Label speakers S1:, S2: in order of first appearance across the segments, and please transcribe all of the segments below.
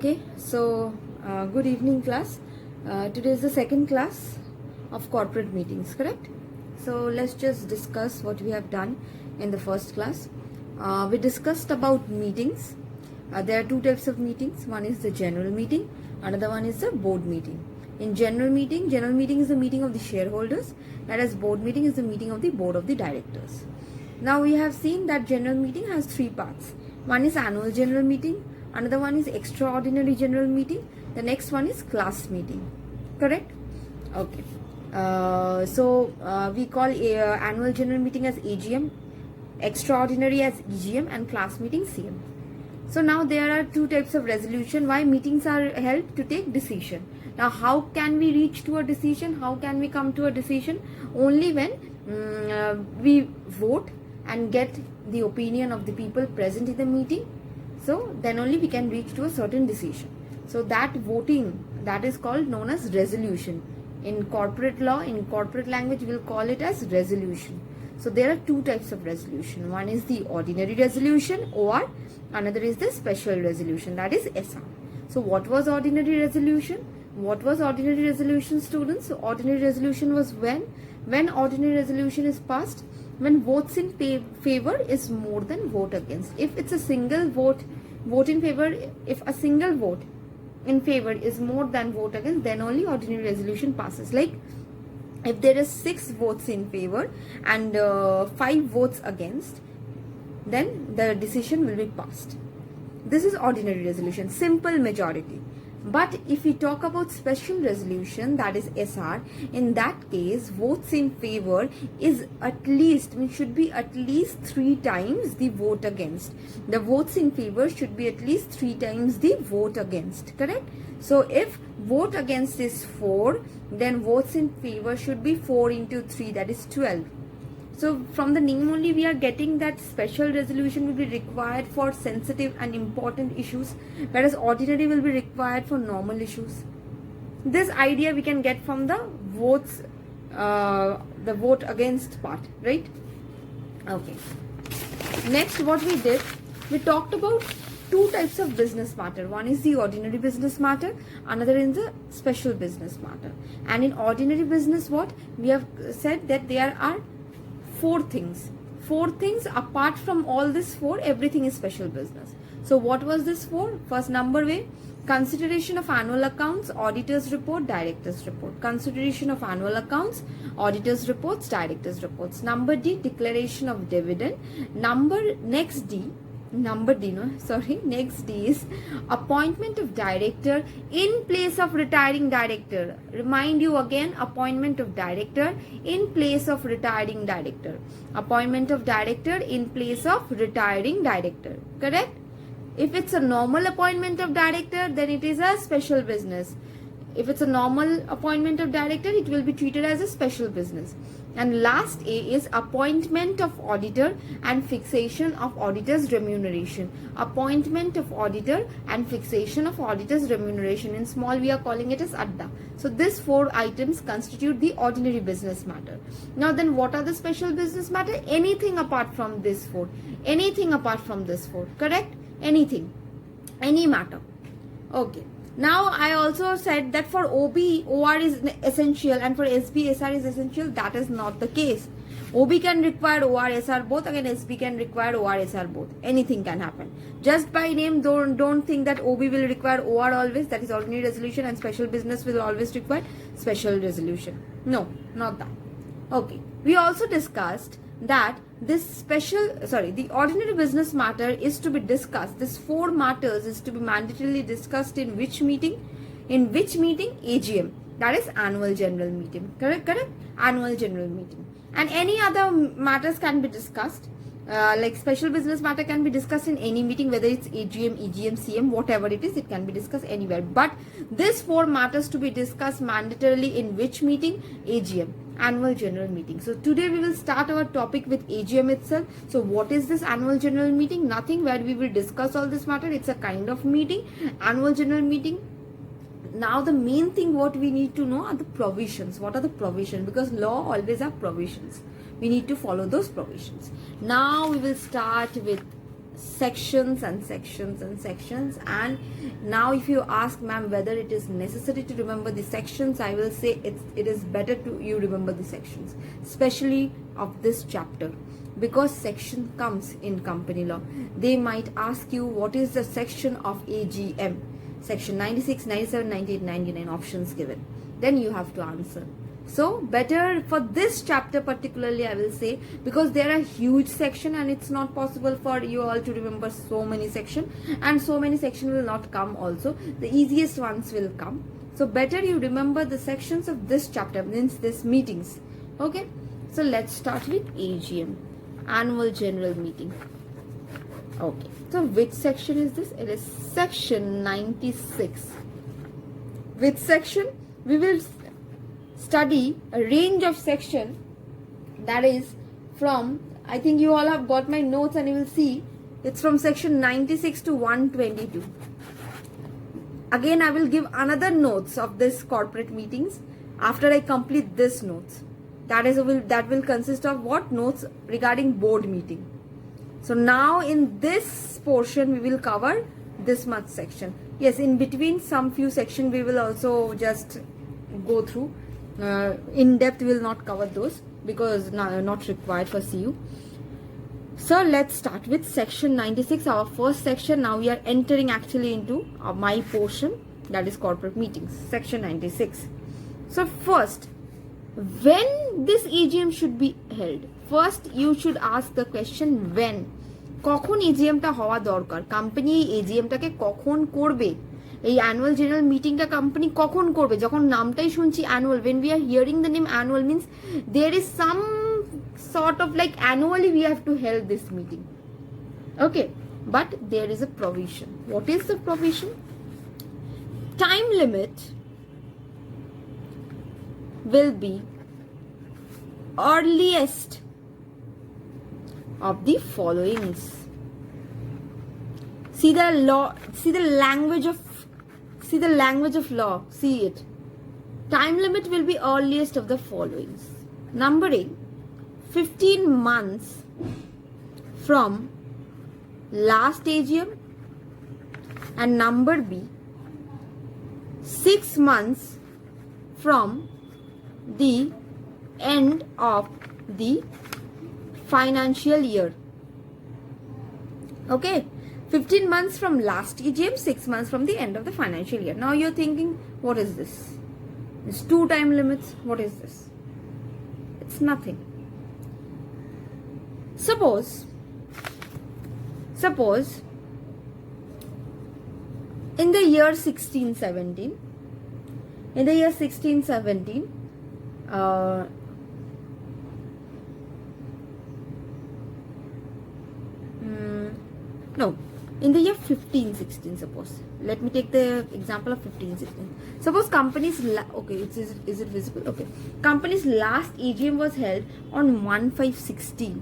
S1: Okay, so good evening, class. Today is the second class of corporate meetings, correct? So let's just discuss what we have done in the first class. We discussed about meetings. There are two types of meetings. One is the general meeting, another one is the board meeting. In general meeting is the meeting of the shareholders, whereas board meeting is the meeting of the board of the directors. Now we have seen that general meeting has three parts. One is annual general meeting, another one is extraordinary general meeting, the next one is class meeting, correct? Okay. We call annual general meeting as AGM, extraordinary as EGM, and class meeting CM. So now there are two types of resolution. Why meetings are held? To take decision. Now how can we reach to a decision? How can we come to a decision? Only when we vote and get the opinion of the people present in the meeting. So then only we can reach to a certain decision. So that voting, that is called known as resolution. In corporate law, in corporate language, we'll call it as resolution. So there are two types of resolution. One is the ordinary resolution, OR. Another is the special resolution, that is SR. So what was ordinary resolution? What was ordinary resolution, students? So ordinary resolution was when ordinary resolution is passed, when votes in favor is more than vote against. If it's a single vote in favor, if a single vote in favor is more than vote against, then only ordinary resolution passes. Like if there is 6 votes in favor and 5 votes against, then the decision will be passed. This is ordinary resolution, simple majority. But if we talk about special resolution, that is SR, in that case, votes in favor is at least, should be at least 3 times the vote against. The votes in favor should be at least 3 times the vote against, correct? So if vote against is 4, then votes in favor should be 4 into 3, that is 12. So from the name only we are getting that special resolution will be required for sensitive and important issues, whereas ordinary will be required for normal issues. This idea we can get from the votes, the vote against part, right? Okay. Next, what we did, we talked about two types of business matter. One is the ordinary business matter, another is the special business matter. And in ordinary business, what we have said that there are 4 things. 4 things. Apart from all this 4, everything is special business. So what was this 4? First, number way, consideration of annual accounts, auditors report, directors report. Consideration of annual accounts, auditors reports, directors reports. Number D, declaration of dividend. Next D is appointment of director in place of retiring director. Remind you again, appointment of director in place of retiring director. Appointment of director in place of retiring director, correct? If it's a normal appointment of director, then it is a special business. If it's a normal appointment of director, it will be treated as a special business. And last A is appointment of auditor and fixation of auditor's remuneration. Appointment of auditor and fixation of auditor's remuneration. In small, we are calling it as ADDA. So these 4 items constitute the ordinary business matter. Now then, what are the special business matter? Anything apart from this 4. Anything apart from this 4. Correct? Anything. Any matter. Okay. Now I also said that for OB, OR is essential and for SB, SR is essential. That is not the case. OB can require OR, SR both. Again, SB can require OR, SR both. Anything can happen. Just by name, don't think that OB will require OR always. That is ordinary resolution, and special business will always require special resolution. No, not that. Okay. We also discussed that the ordinary business matter is to be discussed. This 4 matters is to be mandatorily discussed in which meeting? In which meeting? AGM. That is annual general meeting. Correct? Annual general meeting. And any other matters can be discussed. Like special business matter can be discussed in any meeting, whether it's AGM, EGM, CM, whatever it is, it can be discussed anywhere. But this 4 matters to be discussed mandatorily in which meeting? AGM. Annual general meeting. So today we will start our topic with AGM itself. So what is this annual general meeting? Nothing where we will discuss all this matter. It's a kind of meeting, annual general meeting. Now the main thing what we need to know are the provisions. What are the provisions? Because law always have provisions. We need to follow those provisions. Now we will start with sections and sections and sections. And now if you ask ma'am whether it is necessary to remember the sections, I will say it is better to you remember the sections, especially of this chapter, because section comes in company law. They might ask you what is the section of AGM, section 96, 97, 98, 99, options given, then you have to answer. So better for this chapter particularly, I will say, because there are huge section and it's not possible for you all to remember so many section, and so many section will not come also. The easiest ones will come. So better you remember the sections of this chapter, means this meetings. Okay, so let's start with AGM, annual general meeting. Okay, so which section is this? It is section 96. Which section? We will study a range of section, that is from, I think you all have got my notes and you will see it's from section 96 to 122. Again, I will give another notes of this corporate meetings after I complete this notes. That will consist of what? Notes regarding board meeting. So now in this portion we will cover this much section. Yes, in between some few section we will also just go through. In depth we will not cover those because not required for CU. So let's start with section 96, our first section. Now we are entering actually into my portion, that is corporate meetings, section 96. So first, when this AGM should be held? First you should ask the question when. কখন এজিএমটা হওয়া দরকার, company এই এজিএমটাকে কখন করবে, এই annual general মিটিংটা company কখন করবে? যখন নামটাই শুনছি annual, when we are hearing the name annual means there is some sort of like annually we have to hold this meeting. Okay, but there is a provision. What is the provision? Time limit will be earliest of the followings. See the law, see the language of law, see it. Time limit will be earliest of the followings. Number A, 15 months from last AGM, and number B, 6 months from the end of the financial year. Okay, 15 months from last AGM, 6 months from the end of the financial year. Now you're thinking, what is this? It's 2 time limits. What is this? It's nothing. Suppose in the year 1617, no, in the year 1516, suppose. Let me take the example of 1516. Suppose company's okay, is it visible? Okay, company's last AGM was held on 1/5/16.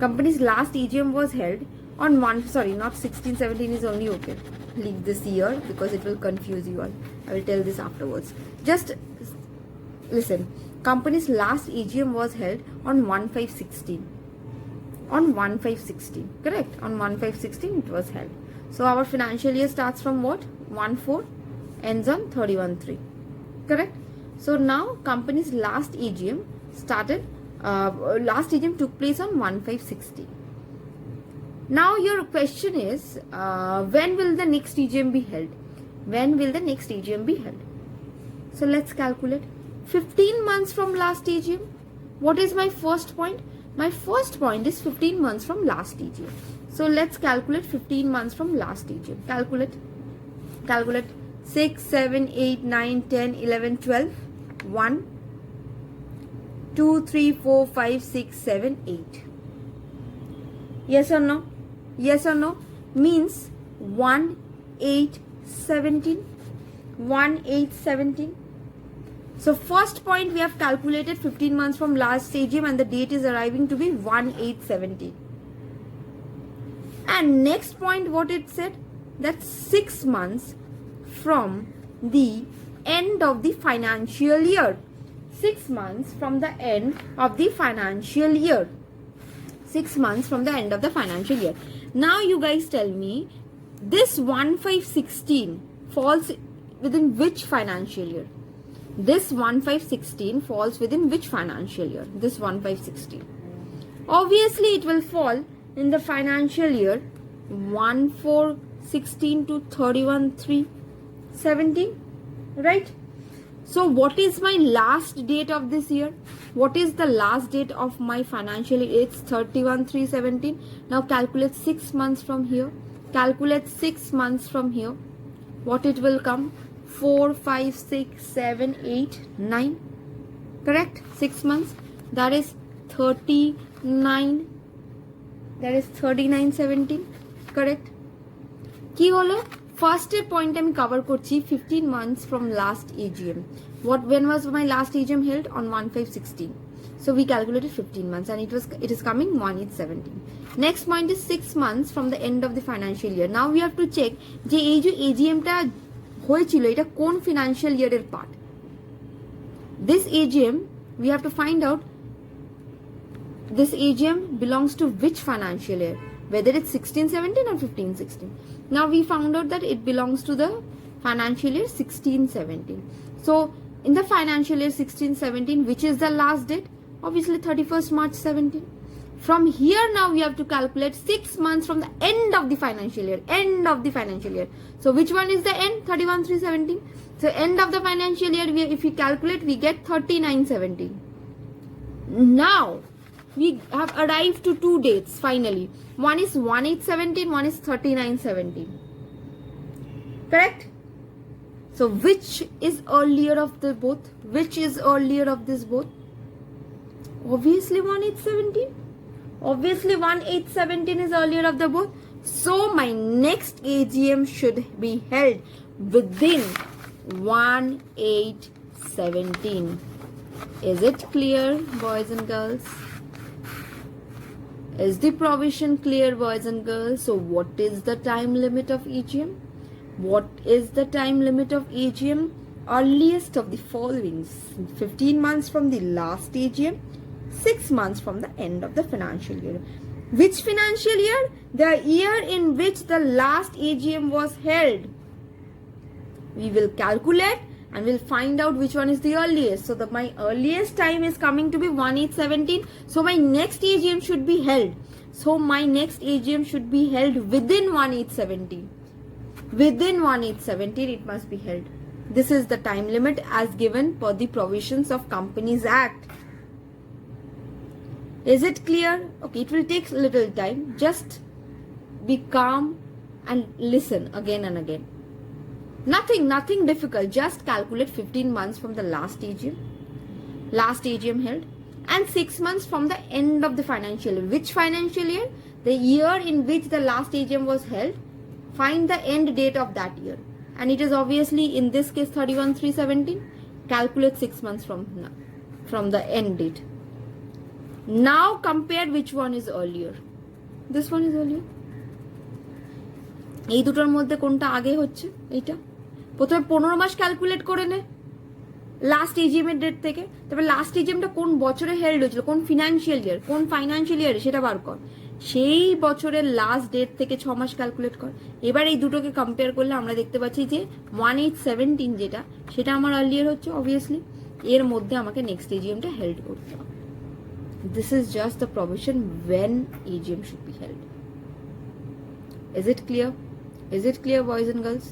S1: Company's last AGM was held on not 1617 is only okay. Leave this year because it will confuse you all. I will tell this afterwards. Just listen. Company's last AGM was held on 1/5/16. On 1/5/16, correct? On 1/5/16 it was held. So our financial year starts from what? 1/4, ends on 31/3, correct? So now company's last AGM took place on 1/5/16. Now your question is, when will the next AGM be held? When will the next AGM be held? So let's calculate. 15 months from last AGM. What is my first point? My first point is 15 months from last AGM. So let's calculate 15 months from last AGM. Calculate. 6, 7, 8, 9, 10, 11, 12. 1, 2, 3, 4, 5, 6, 7, 8. Yes or no? Yes or no? Means 1, 8, 17. 1, 8, 17. So first point we have calculated 15 months from last AGM and the date is arriving to be 1/8/17. And next point what it said? That 6 months from the end of the financial year. 6 months from the end of the financial year. 6 months from the end of the financial year. Now you guys tell me, this 1516 falls within which financial year? This 1516 falls within which financial year? This 1516. Obviously, it will fall in the financial year 1416 to 31/3/17, right? So what is my last date of this year? What is the last date of my financial year? It's 31/3/17. Now calculate 6 months from here. Calculate 6 months from here. What it will come? 4, 5, 6, 7, 8, 9. Correct? 6 months. That is 39. That is 39/17. Correct? কি হলো? First point আমি cover করছি 15 months from last AGM. When was my last AGM held? On 1516. So we calculated 15 months and it is coming 1817. Next point is 6 months from the end of the financial year. Now we have to check যে এই যে AGM টা হয়েছিল এটা কোন financial year এর part. This AGM we have to find out this AGM belongs to which financial year, whether it's 1617 or 1516. Now we found out that it belongs to the financial year 1617. So in the financial year 1617, which is the last date? Obviously 31st March 17. From here now we have to calculate 6 months from the end of the financial year. End of the financial year. So which one is the end? 31/3/17. So end of the financial year, if we calculate, we get 39/17. Now we have arrived to two dates finally. One is 1817, one is 39/17. Correct? So which is earlier of the both? Which is earlier of this both? Obviously 1817. Obviously 1817 is earlier of the both. So my next AGM should be held within 1817. Is it clear, boys and girls? Is the provision clear, boys and girls? So what is the time limit of AGM? What is the time limit of AGM? Earliest of the following: 15 months from the last AGM, 6 months from the end of the financial year. Which financial year? The year in which the last AGM was held. We will calculate and we'll find out which one is the earliest. So my earliest time is coming to be 1817. So my next AGM should be held. So my next AGM should be held within 1817. Within 1817 it must be held. This is the time limit as given per the provisions of Companies Act. Is it clear? Okay, it will take a little time. Just be calm and listen again and again. Nothing difficult. Just calculate 15 months from the last AGM held, and 6 months from the end of the financial year. Which financial year? The year in which the last AGM was held. Find the end date of that year, and it is obviously in this case 31/3/17. Calculate 6 months from the end date. Now compare which one is earlier. This one is earlier. এই দুটোর মধ্যে কোনটা আগে হচ্ছে? এইটা। প্রথমে 15 মাস calculate করে নে লাস্ট এজিএম এর ডেট থেকে। তবে লাস্ট এজিএমটা কোন বছরে হেল্ড হয়েছিল, কোন ফাইন্যান্সিয়াল ইয়ার সেটা বার কর। সেই বছরের লাস্ট ডেট থেকে 6 মাস ক্যালকুলেট কর। এবার এই দুটোকে কম্পেয়ার করলে আমরা দেখতে পাচ্ছি যে 1817 যেটা, সেটা আমার আর্লিয়ার হচ্ছে অবভিয়াসলি। এর মধ্যে আমাকে নেক্সট এজিএমটা হেল্ড করতে হবে। This is just the provision when AGM should be held. Is it clear? Is it clear, boys and girls?